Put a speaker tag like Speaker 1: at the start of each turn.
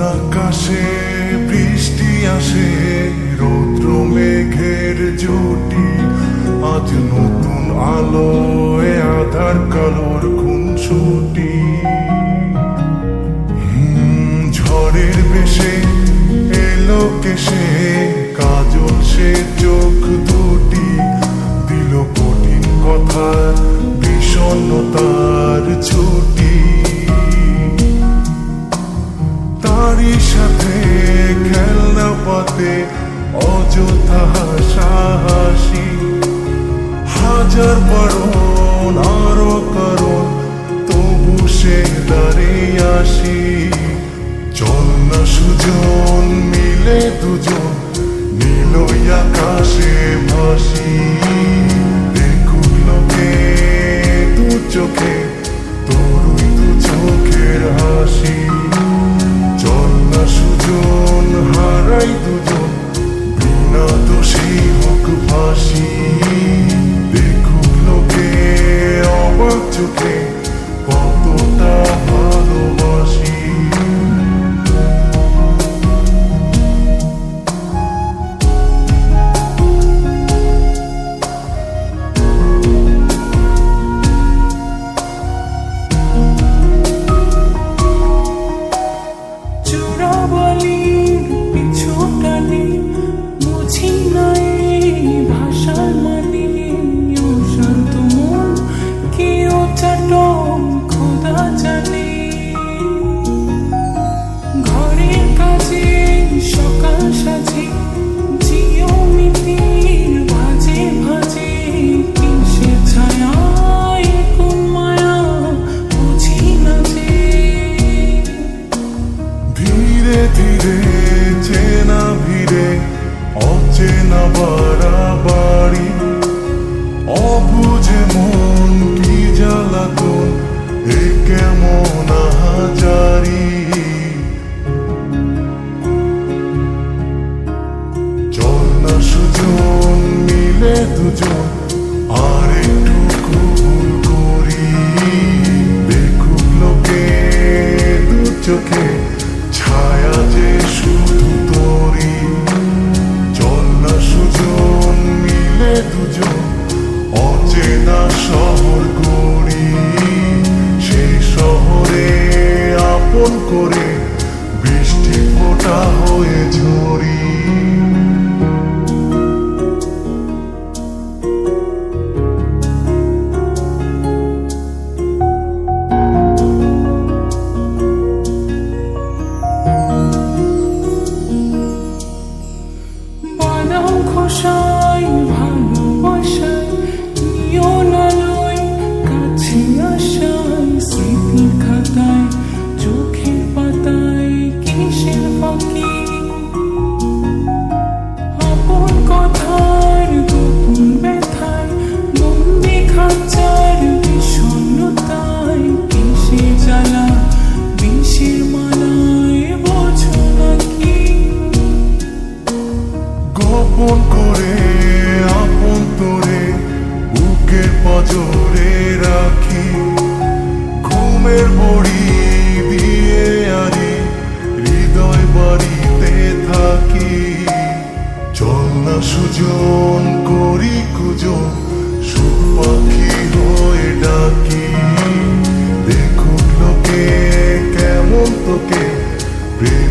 Speaker 1: আকাশে বৃষ্টি আসে, রৌদ্র মেঘের জুটি, আজ নতুন আলোয় আধার কালোর খুনসুটি। ঝড়ের বেশে এলো কেশে, কাজল সে চোখ দুটি, দিল কঠিন কথা বিষণ্ণতার ছুটি। তারই সাথে খেলনা পাতে অযথা হাসাহাসি, হাজার বারণ আরো কারণ তবু সে দাঁড়িয়ে আসি। চল না সুজন মিলে দুজন, নীলই আকাশে ভাসি, দেখুক লোকে দু চোখে তোরই দু চোখের হাসি। চল না সুজন হারাই দুজন, বিনা দোষী হোক ফাঁসি, দেখুক লোকে অবাক চোখে কতটা ভালোবাসি। চেনা ভিড়ে অচেনা বাড়াবাড়ি, অবুঝে মন কি জ্বালাতন এ কেমন আহাজারি। চল না সুজন মিলে দুজন আর একটু ভুল করি, দেখুক লোকে দু চোখে ছায়া যে শুধু তোরি। চল না সুজন মিলে দুজন অচেনা শহর গড়ি, সেই শহরে আপন করে বৃষ্টি ফোঁটা হয়ে ঝরি।
Speaker 2: খোসাই ভালোবাসায় নিয়ন আলোয় কাছে আসায়, স্মৃতির খাতায় চোখের পাতায় কিসের ফাঁকি, আপন কথার গোপন ব্যথায় বন্দি খাঁচার বিষণ্ণতায়, কিসের জ্বালা বিষের মালায় বোঝো নাকি।
Speaker 1: গোপন করে আপন তোরে বুকের পাঁজরে রাখি, ঘুমের বড়ি দিয়ে আরি হৃদয় বাড়িতে থাকি। চল না সুজন করি কুজন, সুখ পাখি হয়ে ডাকি, দেখুক লোকে কেমন তোকে প্রেম